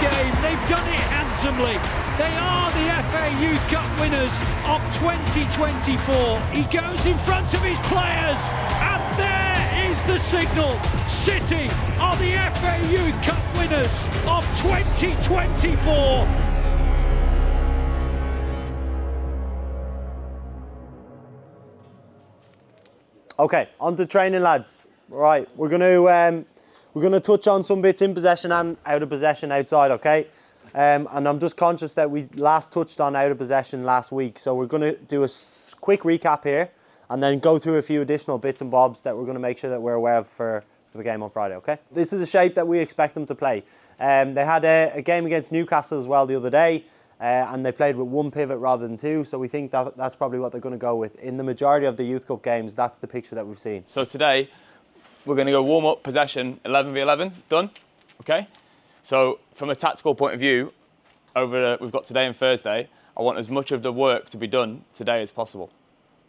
game. They've done it handsomely. They are the FA Youth Cup winners of 2024. He goes in front of his players, and there is the signal. City are the FA Youth Cup winners of 2024. Okay, on to training, lads. Right, we're gonna touch on some bits in possession and out of possession outside, okay? And I'm just conscious that we last touched on out of possession last week, so we're gonna do a quick recap here and then go through a few additional bits and bobs that we're gonna make sure that we're aware of for the game on Friday, okay? This is the shape that we expect them to play. They had a game against Newcastle as well the other day, and they played with one pivot rather than two, so we think that that's probably what they're going to go with. In the majority of the Youth Cup games, that's the picture that we've seen. So today, we're going to go warm up, possession, 11v11, done, okay? So from a tactical point of view, we've got today and Thursday, I want as much of the work to be done today as possible,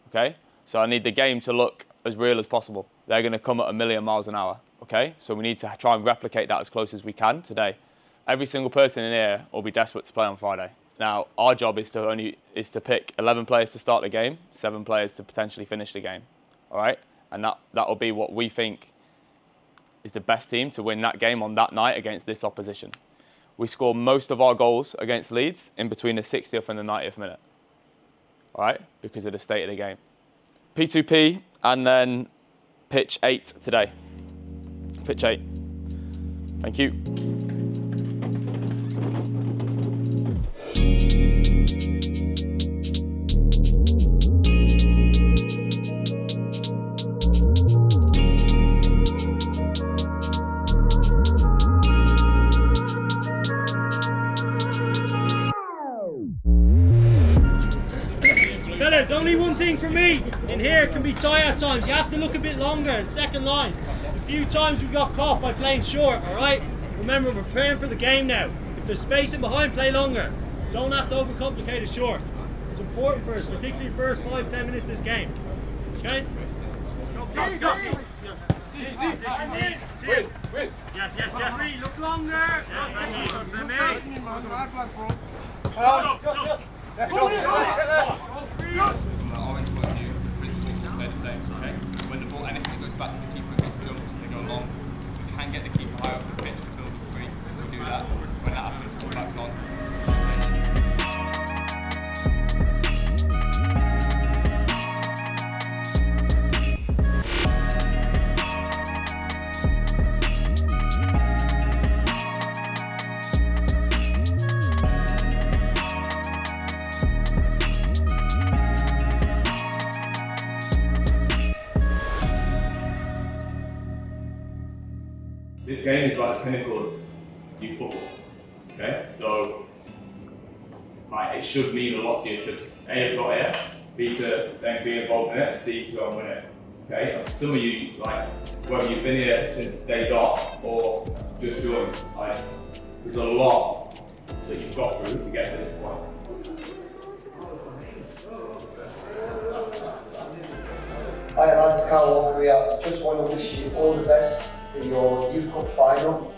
okay? So I need the game to look as real as possible. They're going to come at a million miles an hour, okay? So we need to try and replicate that as close as we can today. Every single person in here will be desperate to play on Friday. Now, our job is to pick 11 players to start the game, 7 players to potentially finish the game, all right? And that will be what we think is the best team to win that game on that night against this opposition. We score most of our goals against Leeds in between the 60th and the 90th minute, all right? Because of the state of the game. P2P and then pitch 8 today. Pitch 8. Thank you. Fellas, only one thing for me in here can be tie at times. You have to look a bit longer in second line. A few times we got caught by playing short, alright? Remember, we're preparing for the game now. If there's space in behind, play longer. Don't have to overcomplicate it short. It's important for us, particularly the first 5-10 minutes of this game. Okay? Go. Position in. Two. Yes. 3, look longer. Yes, that's it. For me. From the orange point of view, the principles will stay the same, okay? When the ball, anything that goes back to the keeper, it gets jumped, they go long. If we can get the keeper high up the pitch to build a free, so do that. When that happens, pull backs on. This game is like the pinnacle of youth football, okay? So, like, it should mean a lot to you to A, have got here, B, to then be involved in it, and C, to go and win it, okay? And some of you, like, whether you've been here since day dot or just joined, like, there's a lot that you've got through to get to this point. Hi lads, Carl Walker here. I just want to wish you all the best for your Youth Cup final.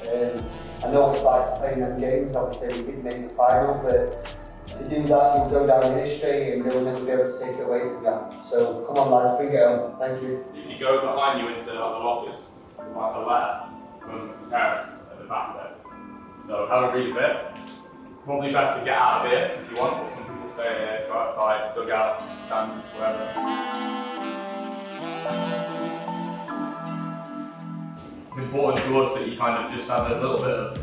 I know what it's like to play in them games, obviously we didn't make the final, but to do that you'll go down in history and they'll never be able to take it away from you. So come on lads, bring it home. Thank you. If you go behind you into the lockers, there's like a letter from parents at the back there. So have a read of it. Probably best to get out of here if you want, but some people stay here, go outside, dug out, stand, wherever. It's important to us that you kind of just have a little bit of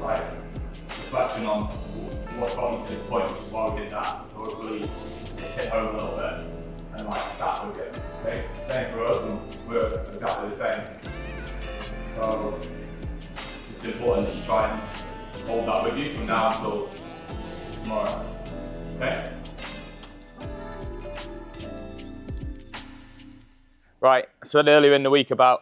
like reflection on what got you to this point, which is why we did that. So hopefully it's hit home a little bit and like sat with it. Okay, it's the same for us and we're exactly the same. So it's just important that you try and hold that with you from now until tomorrow. Okay? Right, I said earlier in the week about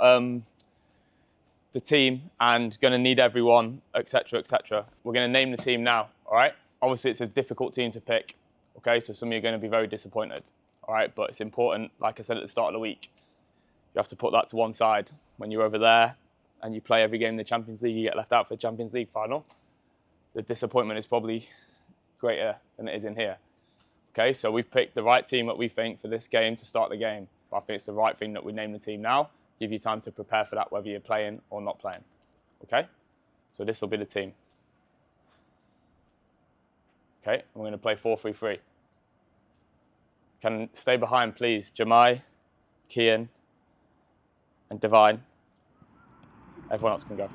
the team and going to need everyone, etc., etc. We're going to name the team now, all right? Obviously, it's a difficult team to pick, okay? So some of you are going to be very disappointed, all right? But it's important, like I said at the start of the week, you have to put that to one side. When you're over there, and you play every game in the Champions League, you get left out for the Champions League final, the disappointment is probably greater than it is in here. Okay, so we've picked the right team that we think for this game to start the game. But I think it's the right thing that we name the team now, give you time to prepare for that, whether you're playing or not playing. Okay, so this will be the team. Okay, we're going to play 4-3-3. Can stay behind, please. Jamai, Kian, and Divine. Everyone else can go.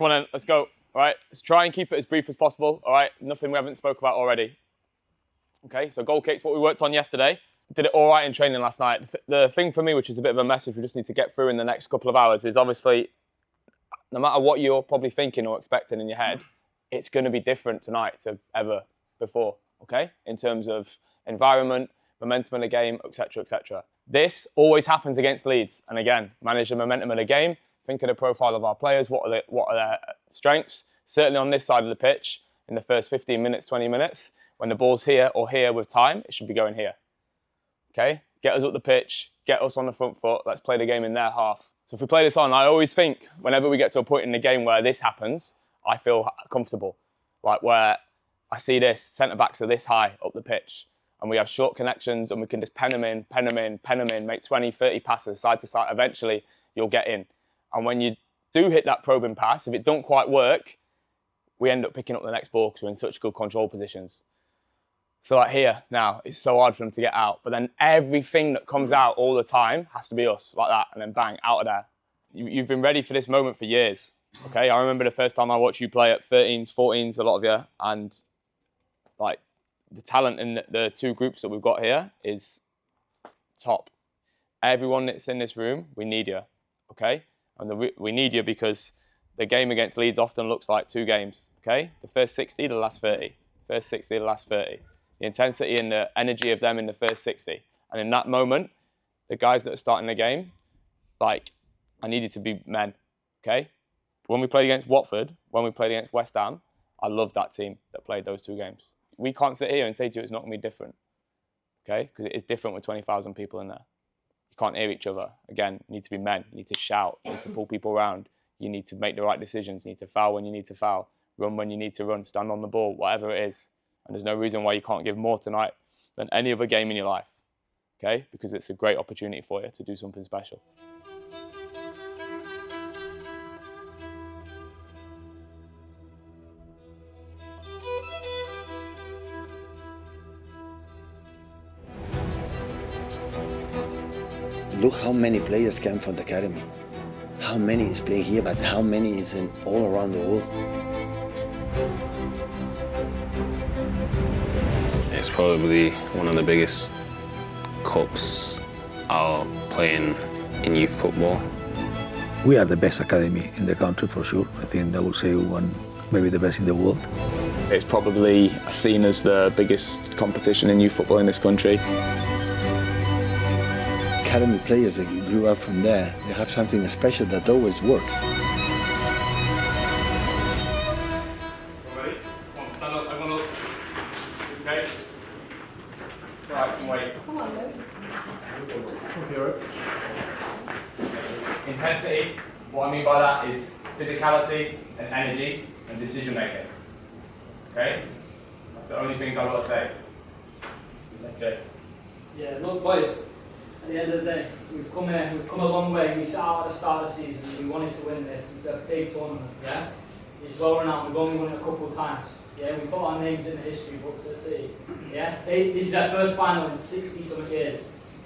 Come on then, let's go. All right, let's try and keep it as brief as possible. All right, nothing we haven't spoke about already. Okay, so goal kicks, what we worked on yesterday. Did it all right in training last night. The thing for me, which is a bit of a message we just need to get through in the next couple of hours, is obviously, no matter what you're probably thinking or expecting in your head, it's going to be different tonight to ever before, okay? In terms of environment, momentum in the game, etc., etc. This always happens against Leeds. And again, manage the momentum of the game, think of the profile of our players, what are their strengths. Certainly on this side of the pitch, in the first 15 minutes, 20 minutes, when the ball's here or here with time, it should be going here. Okay? Get us up the pitch, get us on the front foot, let's play the game in their half. So if we play this on, I always think, whenever we get to a point in the game where this happens, I feel comfortable. Like where I see this, centre-backs are this high up the pitch, and we have short connections, and we can just pen them in, make 20, 30 passes side to side. Eventually, you'll get in. And when you do hit that probing pass, if it don't quite work, we end up picking up the next ball because we're in such good control positions. So like here, now, it's so hard for them to get out. But then everything that comes out all the time has to be us, like that, and then bang, out of there. You've been ready for this moment for years, okay? I remember the first time I watched you play at 13s, 14s, a lot of you, and like the talent in the two groups that we've got here is top. Everyone that's in this room, we need you, okay? And we need you because the game against Leeds often looks like two games, okay? The first 60, the last 30. First 60, the last 30. The intensity and the energy of them in the first 60. And in that moment, the guys that are starting the game, like, I needed to be men, okay? When we played against Watford, when we played against West Ham, I loved that team that played those two games. We can't sit here and say to you it's not going to be different, okay? Because it is different with 20,000 people in there. You can't hear each other. Again, you need to be men. You need to shout. You need to pull people around. You need to make the right decisions. You need to foul when you need to foul. Run when you need to run. Stand on the ball, whatever it is. And there's no reason why you can't give more tonight than any other game in your life, okay? Because it's a great opportunity for you to do something special. Look how many players came from the academy. How many is playing here, but how many is in all around the world. It's probably one of the biggest cups I'll play in youth football. We are the best academy in the country for sure. I think I would say one, maybe the best in the world. It's probably seen as the biggest competition in youth football in this country. Academy players that grew up from there, they have something special that always works. Ready? Come on, stand up, everyone up. Okay? Right, can wait. Come on, Luke. Intensity, what I mean by that is physicality and energy and decision making. Okay? That's the only thing I've got to say. Let's go. Yeah, look boys, at the end of the day, we've come here, we've come a long way. We set out at the start of the season, we wanted to win this. It's a big tournament, yeah? It's well renowned, we've only won it a couple of times. Yeah, we put our names in the history books at City. Yeah? This is our first final in 60-something years.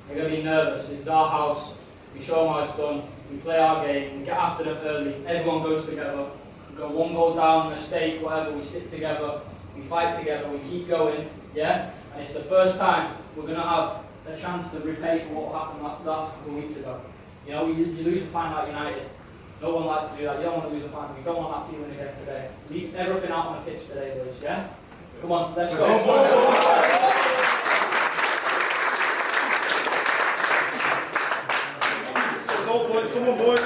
We're going to be nervous, this is our house, we show them how it's done, we play our game, we get after them early, everyone goes together. We go one goal down, mistake, whatever, we stick together, we fight together, we keep going, yeah? And it's the first time we're going to have a chance to repay for what happened last couple of weeks ago. You know, you lose a final at United. No one likes to do that. You don't want to lose a final. You don't want that feeling again today. Leave everything out on the pitch today, boys, yeah? Come on, let's go. Go, boys, come on, boys.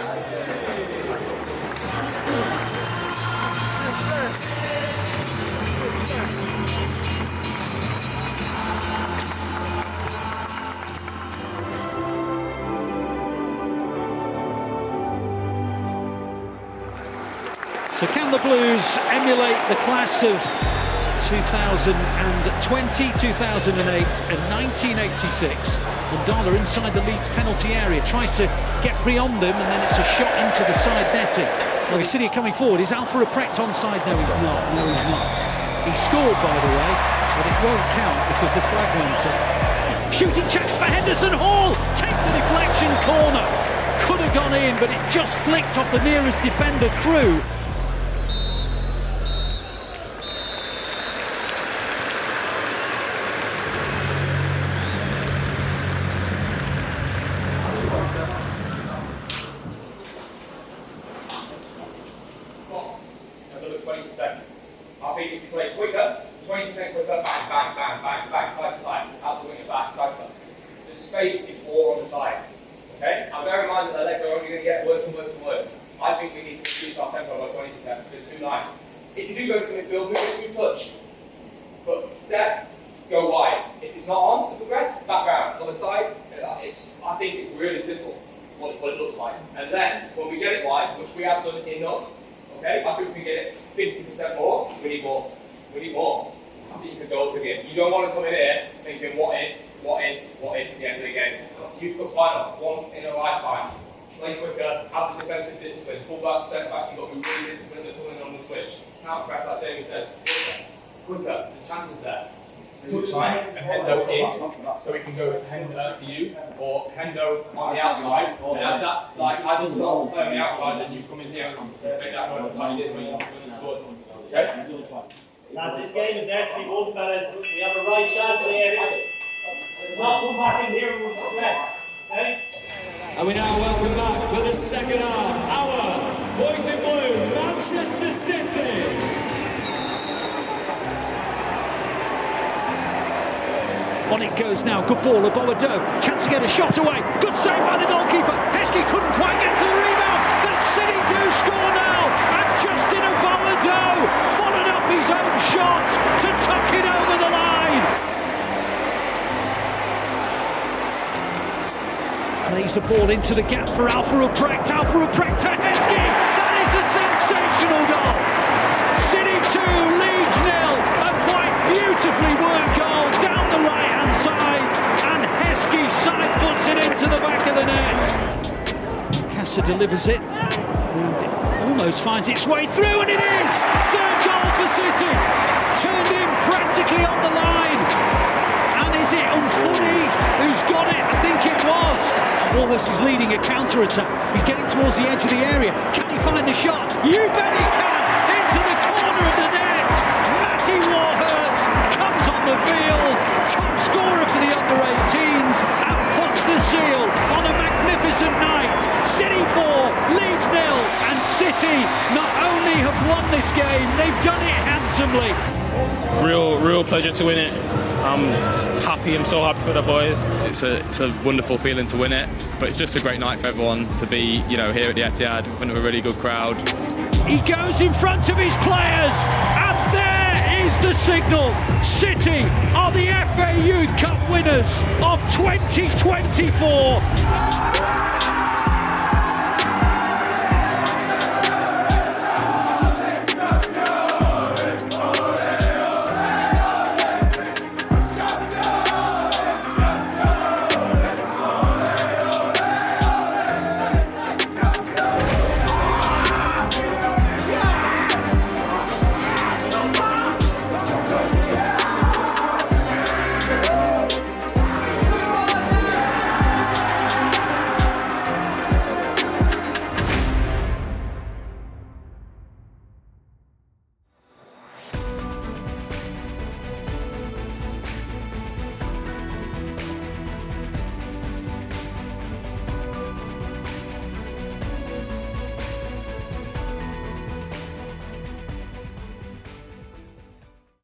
So can the Blues emulate the class of 2020, 2008 and 1986? Mandala inside the Leeds penalty area, tries to get beyond them, and then it's a shot into the side netting. Well, City coming forward. Is Alpha Reprecht onside? No, he's not. No, he's not. He scored, by the way, but it won't count because the flag went up. Shooting chance for Henderson. Hall takes a deflection corner. Could have gone in, but it just flicked off the nearest defender through. Another 20%. I think if you play quicker, 20% quicker, bang, bang, bang, bang, bang, side to side, out to wing it back, side to side. The space is all on the sides. Okay? Now bear in mind that the legs are only going to get worse and worse and worse. I think we need to increase our tempo by 20%. They're too nice. If you do go to midfield, move it to touch. But step, go wide. If it's not on to progress, back round. On the side, I think it's really simple what it looks like. And then when we get it wide, which we have done enough, okay, I think we get it 50% more, we need more. We need more. I think you can go to again. You don't want to come in here thinking what if at the end of the game. You've got final once in a lifetime. Play quicker, have the defensive discipline, full backs, centre backs, you've got to be really disciplined at coming on the switch. Can't press like Jamie said. Quicker, there's chances there. Touch line and Hendo in, so we can go to Hendo to you, or Hendo on the outside, and as that, like, as he starts to play on the outside, then you come in here and make that moment like you did when you scored. Okay? Lads, this game is there to be won, fellas. We have a right chance here. We'll not come back in here with regrets, okay? And we now welcome back for the second half, our boys in blue, Manchester City. On it goes now, good ball, Aboado, chance to get a shot away, good save by the goalkeeper, Heskey couldn't quite get to the rebound, but City do score now, and Justin Aboado followed up his own shot to tuck it over the line. Lays the ball into the gap for Alpha Reprecht to Heskey, that is a sensational goal. City 2, Leeds 0, a quite beautifully worked goal down the right-hand side, and Heskey side puts it into the back of the net. Casa delivers it, and it almost finds its way through, and it is! Third goal for City, turned in practically on the line. And is it Umfuni who's got it? I think it was. Wallace is leading a counter-attack. He's getting towards the edge of the area. Can he find the shot? You bet he can! Into the corner of the net! Matty Warhurst comes on the field, top scorer for the under-18s, and puts the seal on a magnificent night. City 4, Leeds City not only have won this game, they've done it handsomely. Real pleasure to win it. I'm so happy for the boys. It's a wonderful feeling to win it, but it's just a great night for everyone to be, here at the Etihad in front of a really good crowd. He goes in front of his players, and there is the signal. City are the FA Youth Cup winners of 2024.